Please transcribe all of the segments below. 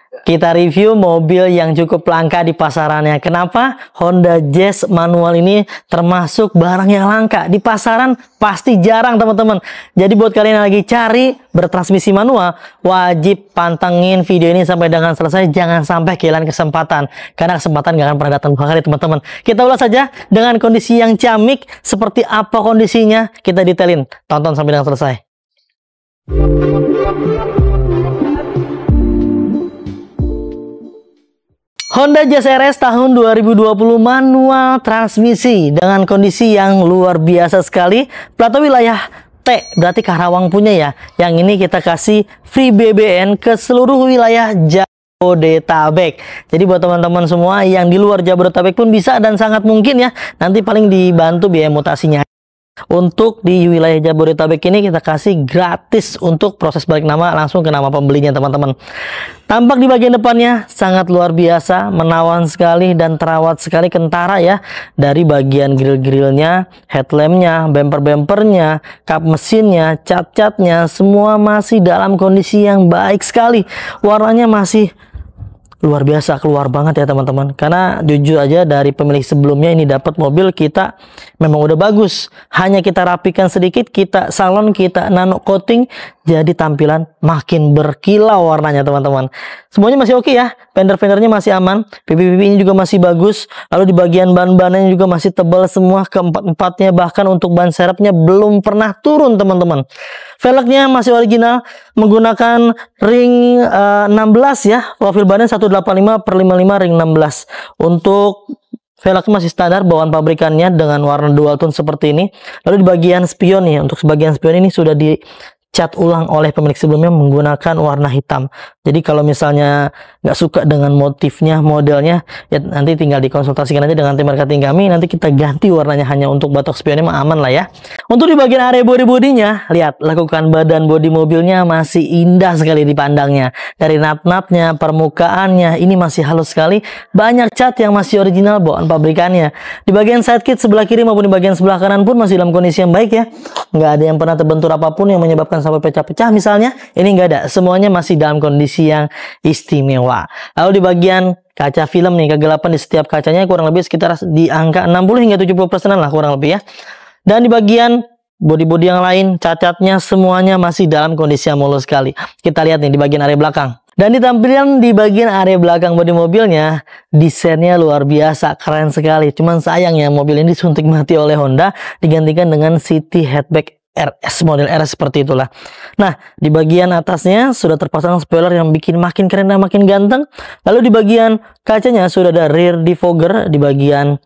Kita review mobil yang cukup langka di pasarannya. Kenapa? Honda Jazz manual ini termasuk barang yang langka. Di pasaran pasti jarang teman-teman. Jadi buat kalian yang lagi cari bertransmisi manual, wajib pantengin video ini sampai dengan selesai. Jangan sampai kehilangan kesempatan. Karena kesempatan gak akan pernah datang dua kali teman-teman. Kita ulas saja dengan kondisi yang ciamik. Seperti apa kondisinya, kita detailin. Tonton sampai dengan selesai. Honda Jazz RS tahun 2020 manual transmisi dengan kondisi yang luar biasa sekali. Plat wilayah T, berarti Karawang punya ya. Yang ini kita kasih free BBN ke seluruh wilayah Jabodetabek. Jadi buat teman-teman semua yang di luar Jabodetabek pun bisa dan sangat mungkin ya. Nanti paling dibantu biaya mutasinya. Untuk di wilayah Jabodetabek ini kita kasih gratis untuk proses balik nama langsung ke nama pembelinya teman-teman. Tampak di bagian depannya sangat luar biasa, menawan sekali dan terawat sekali, kentara ya. Dari bagian grill-grillnya, headlampnya, bumper-bumpernya, kap mesinnya, cat-catnya, semua masih dalam kondisi yang baik sekali. Warnanya masih luar biasa, keluar banget ya teman-teman. Karena jujur aja dari pemilik sebelumnya ini dapat mobil kita memang udah bagus. Hanya kita rapikan sedikit, kita salon, kita nano coating, jadi tampilan makin berkilau warnanya teman-teman. Semuanya masih oke ya. Fender-fendernya masih aman, pipi-pipinya juga masih bagus. Lalu di bagian ban-bannya juga masih tebal semua, keempat-empatnya, bahkan untuk ban serepnya belum pernah turun teman-teman. Velgnya masih original, menggunakan ring 16 ya. Profil bannya 185/55 ring 16. Untuk velgnya masih standar bawaan pabrikannya dengan warna dual tone seperti ini. Lalu di bagian spion nih, untuk sebagian spion ini sudah dicat ulang oleh pemilik sebelumnya menggunakan warna hitam. Jadi kalau misalnya nggak suka dengan motifnya, modelnya, ya nanti tinggal dikonsultasikan aja dengan tim marketing kami. Nanti kita ganti warnanya hanya untuk batok spionnya mah aman lah ya. Untuk di bagian area bodi-bodinya, lihat lekukan badan bodi mobilnya masih indah sekali dipandangnya. Dari nap-napnya, permukaannya, ini masih halus sekali. Banyak cat yang masih original bawaan pabrikannya. Di bagian side kit sebelah kiri maupun di bagian sebelah kanan pun masih dalam kondisi yang baik ya. Nggak ada yang pernah terbentur apapun yang menyebabkan sampai pecah-pecah misalnya. Ini nggak ada. Semuanya masih dalam kondisi yang istimewa. Lalu di bagian kaca film nih, kegelapan di setiap kacanya kurang lebih sekitar di angka 60 hingga 70% lah kurang lebih ya. Dan di bagian bodi-bodi yang lain, cacatnya semuanya masih dalam kondisi yang mulus sekali. Kita lihat nih di bagian area belakang. Dan ditampilan di bagian area belakang bodi mobilnya, desainnya luar biasa, keren sekali. Cuman sayang ya, mobil ini disuntik mati oleh Honda, digantikan dengan City Hatchback RS, model RS seperti itulah. Nah, di bagian atasnya sudah terpasang spoiler yang bikin makin keren dan makin ganteng. Lalu di bagian kacanya sudah ada rear defogger. Di bagian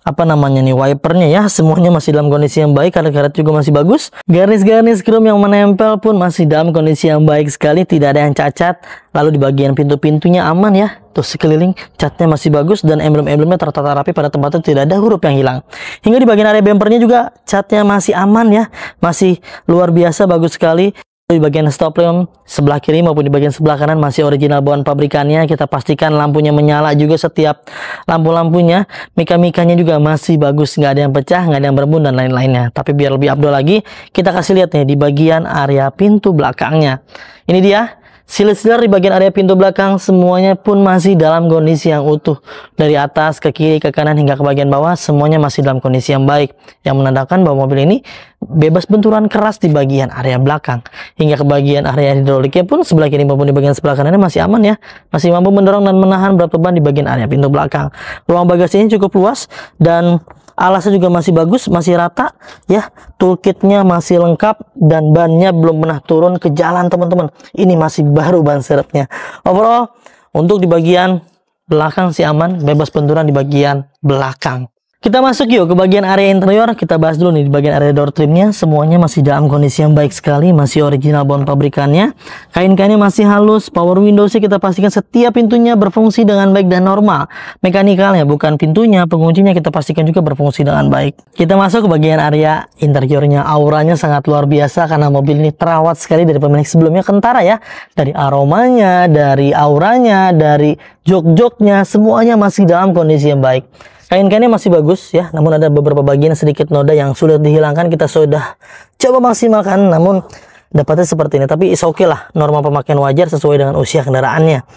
apa namanya nih, wipernya ya, semuanya masih dalam kondisi yang baik. Karet-karet juga masih bagus. Garis-garis chrome yang menempel pun masih dalam kondisi yang baik sekali, tidak ada yang cacat. Lalu di bagian pintu-pintunya aman ya, tuh sekeliling catnya masih bagus dan emblem-emblemnya tertata rapi pada tempatnya, tidak ada huruf yang hilang. Hingga di bagian area bumpernya juga catnya masih aman ya, masih luar biasa bagus sekali. Di bagian stop lamp sebelah kiri maupun di bagian sebelah kanan masih original bawaan pabrikannya. Kita pastikan lampunya menyala juga setiap lampu-lampunya. Mika-mikanya juga masih bagus, nggak ada yang pecah, nggak ada yang berembun dan lain-lainnya. Tapi biar lebih abdol lagi, kita kasih lihat nih di bagian area pintu belakangnya. Ini dia. Silinder di bagian area pintu belakang semuanya pun masih dalam kondisi yang utuh. Dari atas ke kiri ke kanan hingga ke bagian bawah semuanya masih dalam kondisi yang baik, yang menandakan bahwa mobil ini bebas benturan keras di bagian area belakang. Hingga ke bagian area hidroliknya pun sebelah kiri maupun di bagian sebelah kanannya masih aman ya, masih mampu mendorong dan menahan berat beban di bagian area pintu belakang. Ruang bagasinya cukup luas dan alasnya juga masih bagus, masih rata ya. Toolkitnya masih lengkap dan bannya belum pernah turun ke jalan teman-teman. Ini masih baru ban serepnya. Overall untuk di bagian belakang sih aman, bebas benturan di bagian belakang. Kita masuk yuk ke bagian area interior. Kita bahas dulu nih di bagian area door trimnya. Semuanya masih dalam kondisi yang baik sekali, masih original bawaan pabrikannya. Kain-kainnya masih halus. Power windowsnya kita pastikan setiap pintunya berfungsi dengan baik dan normal. Mekanikalnya, bukan pintunya, penguncinya kita pastikan juga berfungsi dengan baik. Kita masuk ke bagian area interiornya. Auranya sangat luar biasa karena mobil ini terawat sekali dari pemilik sebelumnya, kentara ya. Dari aromanya, dari auranya, dari jok-joknya, semuanya masih dalam kondisi yang baik. Kain-kainnya masih bagus ya, namun ada beberapa bagian sedikit noda yang sulit dihilangkan. Kita sudah coba maksimalkan, namun dapatnya seperti ini. Tapi is okay lah, normal pemakaian wajar sesuai dengan usia kendaraannya.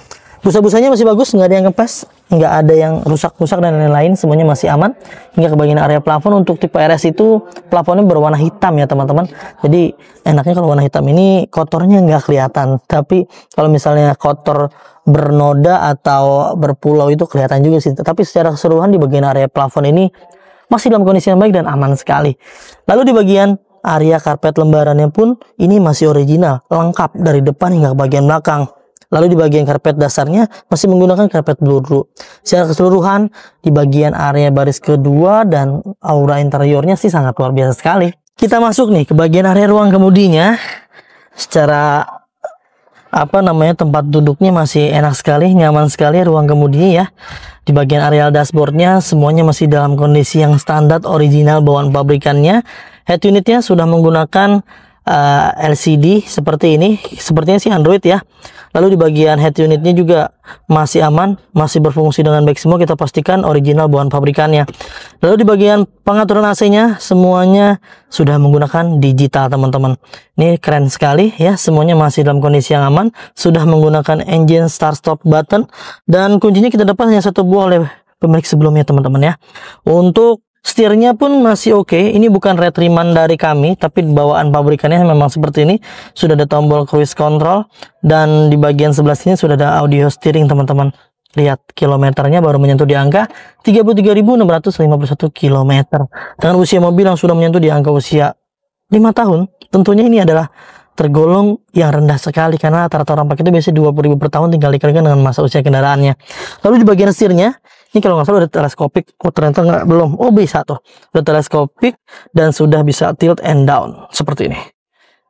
Busa-busanya masih bagus, nggak ada yang kempes, nggak ada yang rusak-rusak dan lain-lain, semuanya masih aman. Hingga ke bagian area plafon, untuk tipe RS itu plafonnya berwarna hitam ya teman-teman. Jadi enaknya kalau warna hitam ini kotornya nggak kelihatan, tapi kalau misalnya kotor bernoda atau berpulau itu kelihatan juga sih. Tapi secara keseluruhan di bagian area plafon ini masih dalam kondisi yang baik dan aman sekali. Lalu di bagian area karpet lembarannya pun ini masih original, lengkap dari depan hingga ke bagian belakang. Lalu di bagian karpet dasarnya masih menggunakan karpet bludru. Secara keseluruhan di bagian area baris kedua dan aura interiornya sih sangat luar biasa sekali. Kita masuk nih ke bagian area ruang kemudinya. Secara tempat duduknya masih enak sekali, nyaman sekali ruang kemudi ya. Di bagian areal dashboardnya semuanya masih dalam kondisi yang standar original bawaan pabrikannya. Head unitnya sudah menggunakan LCD seperti ini, sepertinya sih Android ya. Lalu di bagian head unitnya juga masih aman, masih berfungsi dengan baik semua, kita pastikan original bawaan pabrikannya. Lalu di bagian pengaturan AC-nya semuanya sudah menggunakan digital teman-teman. Ini keren sekali ya, semuanya masih dalam kondisi yang aman, sudah menggunakan engine start stop button, dan kuncinya kita dapat hanya satu buah oleh pemilik sebelumnya teman-teman ya. Untuk setirnya pun masih oke. Ini bukan retriman dari kami, tapi bawaan pabrikannya memang seperti ini. Sudah ada tombol cruise control, dan di bagian sebelah sini sudah ada audio steering teman-teman. Lihat kilometernya baru menyentuh di angka 33.651 km. Dengan usia mobil yang sudah menyentuh di angka usia 5 tahun, tentunya ini adalah tergolong yang rendah sekali, karena rata-rata orang pakai itu biasanya 20.000 per tahun, tinggal dikalikan dengan masa usia kendaraannya. Lalu di bagian setirnya ini kalau nggak salah udah teleskopik. Oh ternyata nggak, belum. Oh bisa tuh, udah teleskopik dan sudah bisa tilt and down seperti ini.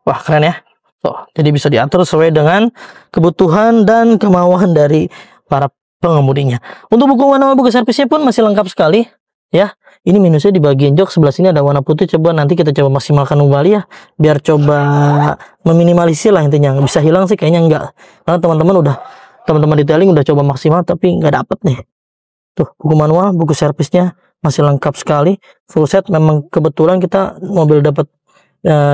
Wah keren ya. Tuh, jadi bisa diatur sesuai dengan kebutuhan dan kemauan dari para pengemudinya. Untuk buku warna buku servisnya pun masih lengkap sekali ya. Ini minusnya di bagian jok sebelah sini ada warna putih. Coba nanti kita coba maksimalkan kembali ya, biar coba meminimalisir lah intinya. Bisa hilang sih kayaknya enggak, karena teman-teman detailing udah coba maksimal tapi nggak dapet nih. Tuh, buku manual, buku servisnya masih lengkap sekali, full set. Memang kebetulan kita mobil dapat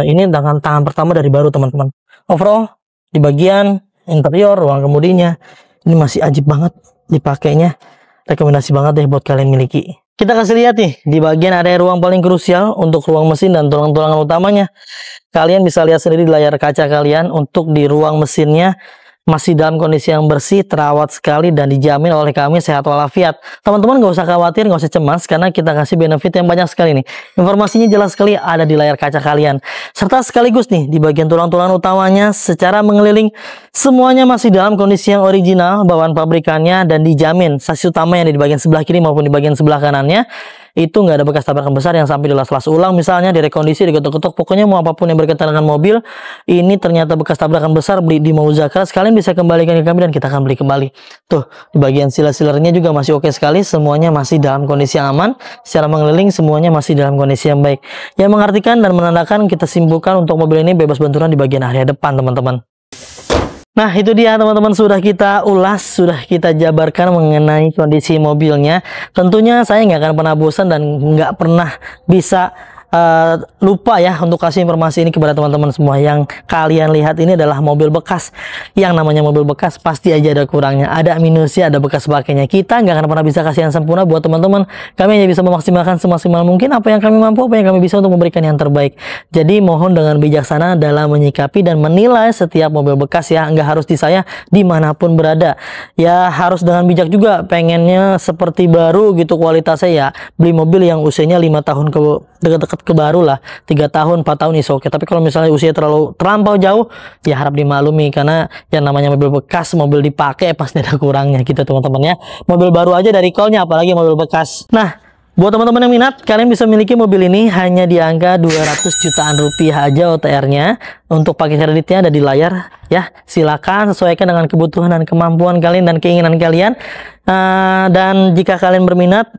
ini dengan tangan pertama dari baru teman-teman. Overall di bagian interior ruang kemudinya ini masih ajib banget dipakainya. Rekomendasi banget deh buat kalian miliki. Kita kasih lihat nih di bagian area ruang paling krusial untuk ruang mesin dan tulang-tulangan utamanya. Kalian bisa lihat sendiri di layar kaca kalian, untuk di ruang mesinnya masih dalam kondisi yang bersih, terawat sekali, dan dijamin oleh kami sehat walafiat. Teman-teman nggak usah khawatir, nggak usah cemas, karena kita kasih benefit yang banyak sekali nih. Informasinya jelas sekali ada di layar kaca kalian. Serta sekaligus nih di bagian tulang-tulangan utamanya secara mengeliling semuanya masih dalam kondisi yang original bawaan pabrikannya, dan dijamin sasis utama yang ada di bagian sebelah kiri maupun di bagian sebelah kanannya itu nggak ada bekas tabrakan besar yang sampai dilas-las ulang, misalnya direkondisi, digetok-getok, pokoknya mau apapun yang berkaitan dengan mobil ini ternyata bekas tabrakan besar beli di Mauzakar, sekalian bisa kembalikan ke kami dan kita akan beli kembali. Tuh, di bagian sila-silernya juga masih oke sekali, semuanya masih dalam kondisi yang aman. Secara mengeliling semuanya masih dalam kondisi yang baik, yang mengartikan dan menandakan kita simpulkan untuk mobil ini bebas benturan di bagian area depan teman-teman. Nah itu dia teman-teman, sudah kita ulas, sudah kita jabarkan mengenai kondisi mobilnya. Tentunya saya nggak akan pernah bosan dan nggak pernah bisa lupa ya untuk kasih informasi ini kepada teman-teman semua. Yang kalian lihat ini adalah mobil bekas. Yang namanya mobil bekas pasti aja ada kurangnya, ada minusnya, ada bekas pakainya. Kita nggak akan pernah bisa kasih yang sempurna buat teman-teman. Kami hanya bisa memaksimalkan semaksimal mungkin apa yang kami mampu, apa yang kami bisa untuk memberikan yang terbaik. Jadi mohon dengan bijaksana dalam menyikapi dan menilai setiap mobil bekas ya. Nggak harus di saya, dimanapun berada ya, harus dengan bijak juga. Pengennya seperti baru gitu kualitasnya ya, beli mobil yang usianya 5 tahun ke dekat-dekat ke baru lah, 3 tahun 4 tahun is oke. Tapi kalau misalnya usia terlampau jauh ya harap dimaklumi, karena yang namanya mobil bekas, mobil dipakai pasti ada kurangnya gitu teman-teman ya. Mobil baru aja dari call-nya, apalagi mobil bekas. Nah buat teman-teman yang minat, kalian bisa memiliki mobil ini hanya di angka 200 jutaan rupiah aja OTR-nya. Untuk pakai kreditnya ada di layar ya. Silakan sesuaikan dengan kebutuhan dan kemampuan kalian dan keinginan kalian. Dan jika kalian berminat,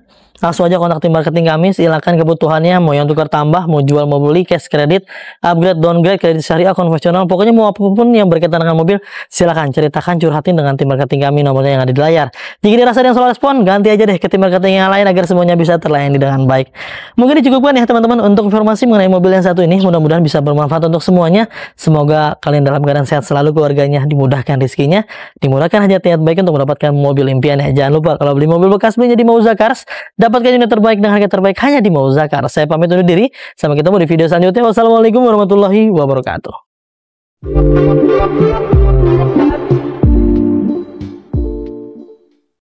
langsung aja kontak tim marketing kami. Silakan kebutuhannya, mau yang tukar tambah, mau jual, mau beli, cash kredit, upgrade, downgrade, kredit syariah, konvensional, pokoknya mau apapun yang berkaitan dengan mobil, silakan ceritakan, curhatin dengan tim marketing kami, nomornya yang ada di layar. Jika dirasa yang salah respon, ganti aja deh ke tim marketing yang lain agar semuanya bisa terlayani dengan baik. Mungkin dicukupkan ya teman-teman untuk informasi mengenai mobil yang satu ini. Mudah-mudahan bisa bermanfaat untuk semuanya. Semoga kalian dalam keadaan sehat selalu, keluarganya dimudahkan rezekinya, dimudahkan hajat niat baik untuk mendapatkan mobil impian ya. Jangan lupa kalau beli mobil bekas, belinya di Mauza Cars, dapatkan unit terbaik dengan harga terbaik hanya di Mauza Cars. Saya pamit undur diri, sampai ketemu di video selanjutnya. Wassalamualaikum warahmatullahi wabarakatuh.